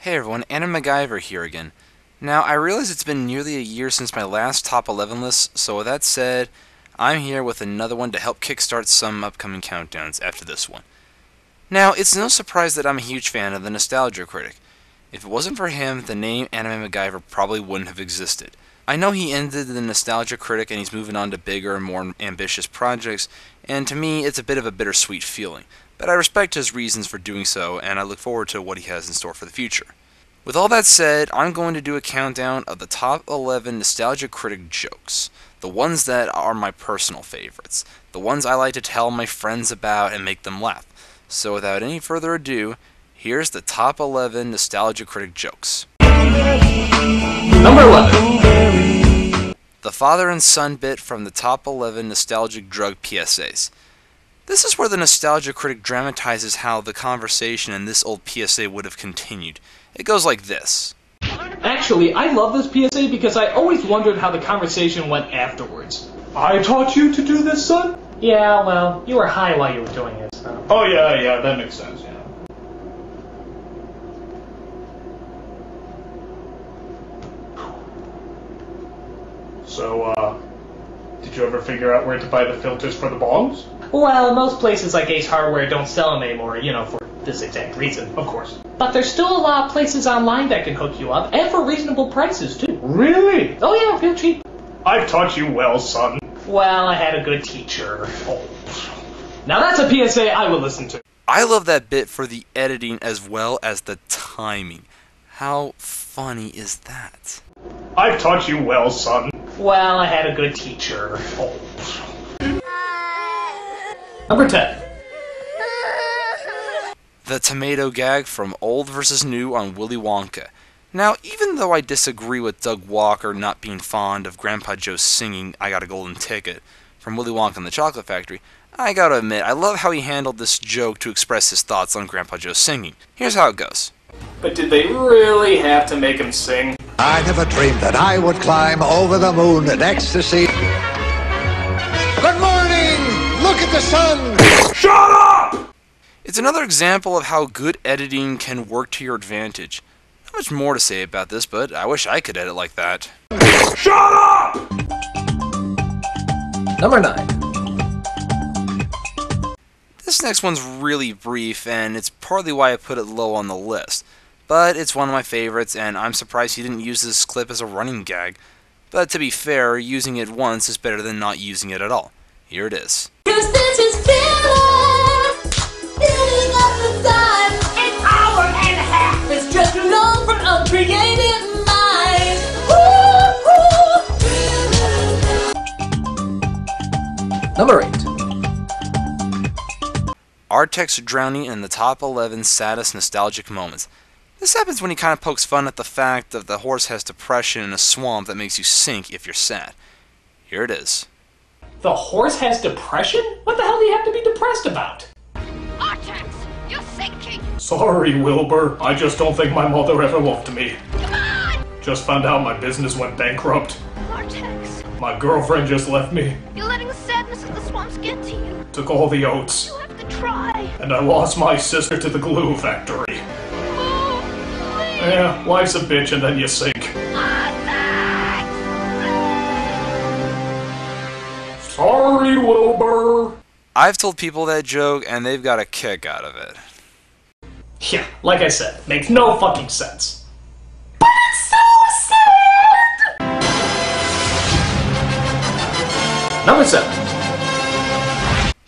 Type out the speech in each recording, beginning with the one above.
Hey everyone, Anna MacGyver here again. Now, I realize it's been nearly a year since my last top 11 list, so with that said, I'm here with another one to help kickstart some upcoming countdowns after this one. Now, it's no surprise that I'm a huge fan of the Nostalgia Critic. If it wasn't for him, the name Anime MacGyver probably wouldn't have existed. I know he ended the Nostalgia Critic and he's moving on to bigger and more ambitious projects, and to me, it's a bit of a bittersweet feeling. But I respect his reasons for doing so, and I look forward to what he has in store for the future. With all that said, I'm going to do a countdown of the top 11 Nostalgia Critic jokes. The ones that are my personal favorites. The ones I like to tell my friends about and make them laugh. So without any further ado, here's the top 11 Nostalgia Critic jokes. Number 11. The father and son bit from the top 11 nostalgic drug PSAs. This is where the Nostalgia Critic dramatizes how the conversation in this old PSA would have continued. It goes like this. Actually, I love this PSA because I always wondered how the conversation went afterwards. I taught you to do this, son? Yeah, well, you were high while you were doing it, so... Oh, yeah, that makes sense, yeah. So, did you ever figure out where to buy the filters for the bongs? Well, most places like Ace Hardware don't sell them anymore, for this exact reason, of course. But there's still a lot of places online that can hook you up, and for reasonable prices, too. Really? Oh yeah, real cheap. I've taught you well, son. Well, I had a good teacher. Oh. Now that's a PSA I will listen to. I love that bit for the editing as well as the timing. How funny is that? I've taught you well, son. Well, I had a good teacher. Oh. Number 10. The tomato gag from Old vs. New on Willy Wonka. Now, even though I disagree with Doug Walker not being fond of Grandpa Joe singing I Got a Golden Ticket from Willy Wonka and the Chocolate Factory, I gotta admit, I love how he handled this joke to express his thoughts on Grandpa Joe singing. Here's how it goes. But did they really have to make him sing? I never dreamed that I would climb over the moon in ecstasy. Good morning! Look at the sun! Shut up! It's another example of how good editing can work to your advantage. Not much more to say about this, but I wish I could edit like that. Shut up! Number 9. This next one's really brief, and it's partly why I put it low on the list. But it's one of my favorites, and I'm surprised he didn't use this clip as a running gag. But to be fair, using it once is better than not using it at all. Here it is. Number 8. Artek's drowning in the top 11 saddest nostalgic moments. This happens when he kind of pokes fun at the fact that the horse has depression in a swamp that makes you sink if you're sad. Here it is. The horse has depression? What the hell do you have to be depressed about? Artex, you're sinking! Sorry, Wilbur. I just don't think my mother ever loved me. Come on! Just found out my business went bankrupt. Artex, My girlfriend just left me. you're letting the sadness of the swamps get to you. Took all the oats. You have to try. And I lost my sister to the glue factory. Oh, please. Yeah, life's a bitch and then you sink. Artex! Sorry, Wilbur. I've told people that joke, and they've got a kick out of it. Yeah, like I said, makes no fucking sense. But it's so sad! Number 7.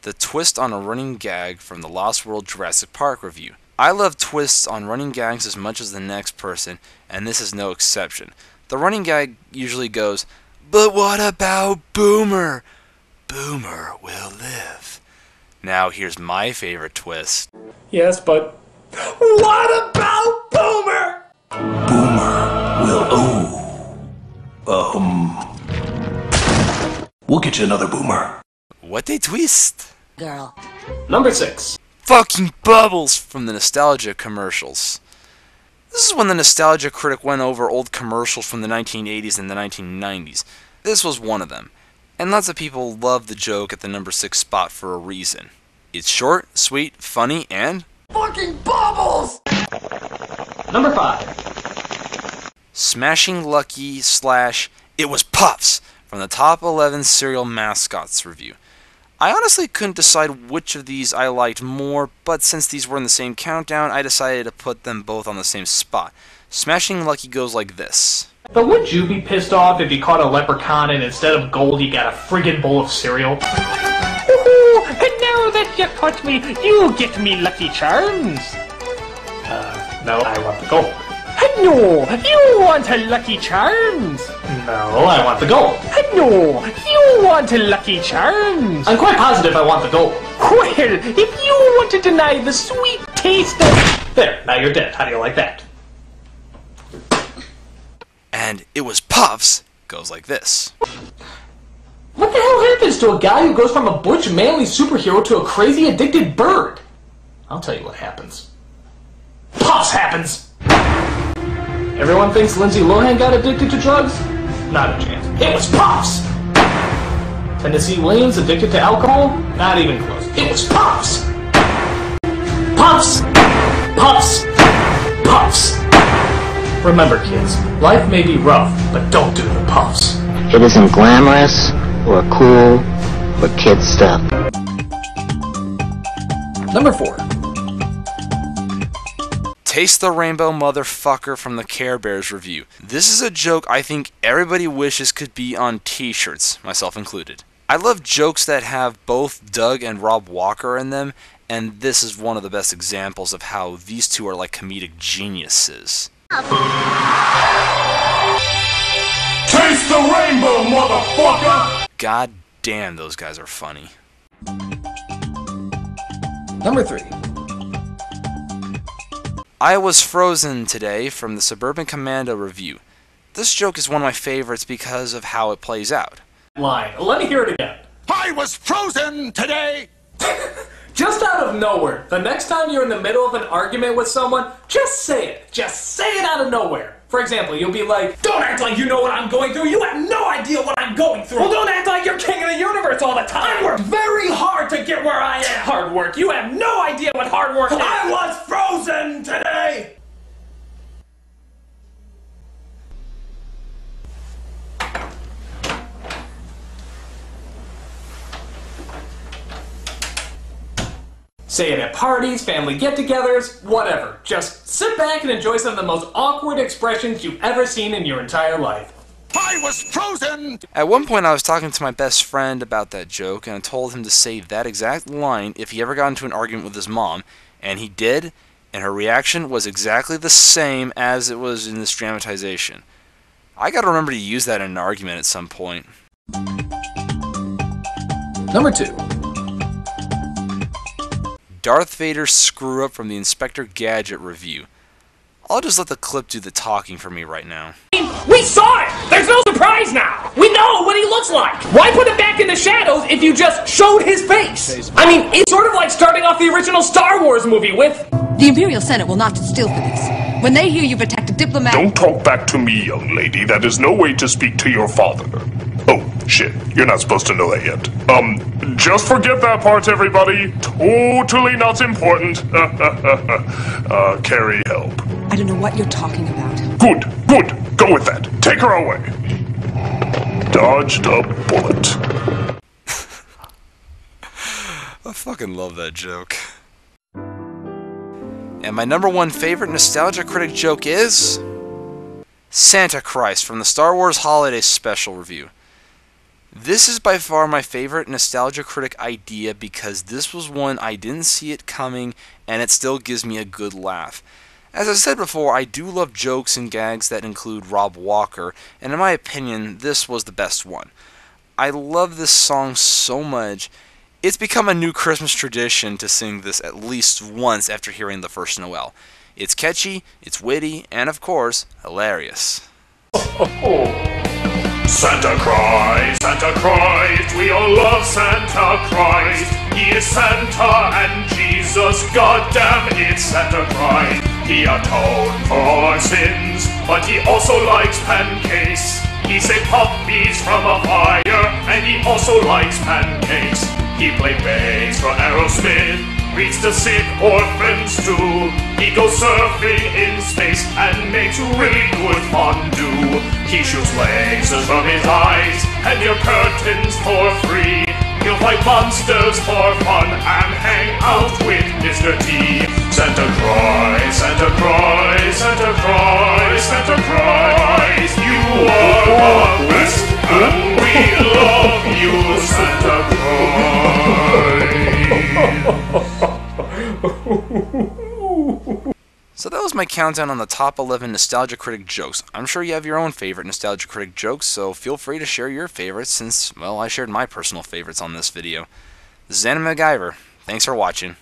The twist on a running gag from the Lost World Jurassic Park review. I love twists on running gags as much as the next person, and this is no exception. The running gag usually goes, "But what about Boomer? Boomer will live." Now here's my favorite twist. Yes, but... What about Boomer? Boomer will, we'll get you another Boomer. What a twist! Girl. Number 6. Fucking bubbles from the Nostalgia commercials. This is when the Nostalgia Critic went over old commercials from the 1980s and the 1990s. This was one of them. And lots of people love the joke at the number 6 spot for a reason. It's short, sweet, funny, and... Fucking bubbles! Number 5. Smashing Lucky / It Was Puffs from the Top 11 Cereal Mascots review. I honestly couldn't decide which of these I liked more, but since these were in the same countdown, I decided to put them both on the same spot. Smashing Lucky goes like this. But wouldn't you be pissed off if you caught a leprechaun and instead of gold you got a friggin' bowl of cereal? Ooh, and now that you caught me, you get me Lucky Charms. No, I want the gold. No, you want a Lucky Charms. No, I want the gold. No, you want a Lucky Charms. I'm quite positive I want the gold. Well, if you want to deny the sweet taste of... There, now you're dead. How do you like that? And It Was Puffs goes like this. What the hell happens to a guy who goes from a butch, manly superhero to a crazy, addicted bird? I'll tell you what happens. Puffs happens! Everyone thinks Lindsay Lohan got addicted to drugs? Not a chance. It was Puffs! Tennessee Williams addicted to alcohol? Not even close. It was Puffs! Puffs! Puffs! Puffs! Remember, kids, life may be rough, but don't do the puffs. It isn't glamorous or cool or kid stuff. Number 4. Taste the Rainbow Motherfucker from the Care Bears review. This is a joke I think everybody wishes could be on t-shirts, myself included. I love jokes that have both Doug and Rob Walker in them, and this is one of the best examples of how these two are like comedic geniuses. Taste the rainbow, motherfucker! God damn, those guys are funny. Number 3. I Was Frozen Today from the Suburban Commando review. This joke is one of my favorites because of how it plays out. Line. Let me hear it again. I was frozen today! Just out of nowhere, the next time you're in the middle of an argument with someone, just say it. Just say it out of nowhere. For example, you'll be like, don't act like you know what I'm going through. You have no idea what I'm going through. Well, don't act like you're king of the universe all the time. I worked very hard to get where I am. Hard work. You have no idea what hard work is. I was frozen today! Say it at parties, family get-togethers, whatever. Just sit back and enjoy some of the most awkward expressions you've ever seen in your entire life. I was frozen! At one point I was talking to my best friend about that joke, and I told him to say that exact line if he ever got into an argument with his mom, and he did, and her reaction was exactly the same as it was in this dramatization. I gotta remember to use that in an argument at some point. Number 2. Darth Vader Screw Up from the Inspector Gadget review. I'll just let the clip do the talking for me right now. We saw it! There's no surprise now! We know what he looks like! Why put it back in the shadows if you just showed his face? I mean, it's sort of like starting off the original Star Wars movie with... The Imperial Senate will not sit still for this. When they hear you've attacked a diplomat... Don't talk back to me, young lady. That is no way to speak to your father. Oh, shit. You're not supposed to know that yet. Just forget that part, everybody. Totally not important. Carrie, help. I don't know what you're talking about. Good. Go with that. Take her away. Dodged a bullet. I fucking love that joke. And my number one favorite Nostalgia Critic joke is... Santa Christ from the Star Wars Holiday Special review. This is by far my favorite Nostalgia Critic idea because this was one I didn't see it coming and it still gives me a good laugh. As I said before, I do love jokes and gags that include Rob Walker, and in my opinion, this was the best one. I love this song so much. It's become a new Christmas tradition to sing this at least once after hearing the first Noel. It's catchy, it's witty, and of course, hilarious. Santa Christ, we all love Santa Christ. He is Santa and Jesus, goddamn it's Santa Christ. He atoned for all our sins, but he also likes pancakes. He saved puppies from a fire, and he also likes pancakes. He played bass for Aerosmith, reads the sick orphans too. He goes surfing in space and makes really good fondue. He shoots lasers from his eyes and your curtains for free. He'll fight monsters for fun and hang out with Mr. T. Santa Claus, Santa Claus, Santa Claus, Santa Claus, you are the best, and we love you, Santa Claus. So that was my countdown on the top 11 Nostalgia Critic jokes. I'm sure you have your own favorite Nostalgia Critic jokes, so feel free to share your favorites since, well, I shared my personal favorites on this video. This is Anna MacGyver. Thanks for watching.